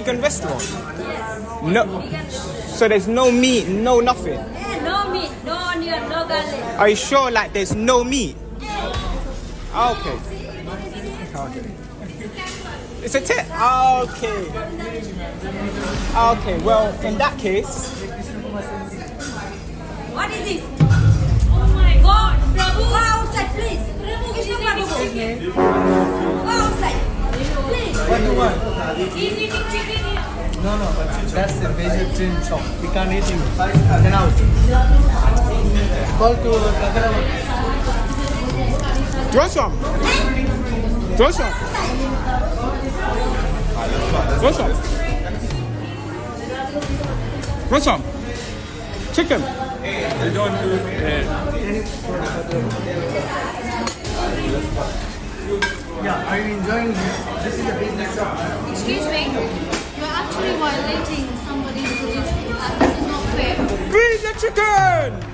vegan restaurant? Yes. No. So there's no meat, no nothing. No meat, no onion, no garlic. Are you sure like there's no meat? Okay. Okay. It's a tip. Okay. Okay, well, in that case, What is it? Oh my God. Prabhu, go outside, please. Prabhu, Krishna Prabhu. Go outside. Please. What do you want? He's eating chicken here. No, but that's a vegetarian shop. We can't eat him. Get out. Call to Nagarama. do you want some? Do you want some? Do you want some? Want some? Chicken? They don't do Yeah, are you enjoying this? This is a business shop. Excuse me, you're actually violating somebody's religion. This is not fair. Bring the chicken!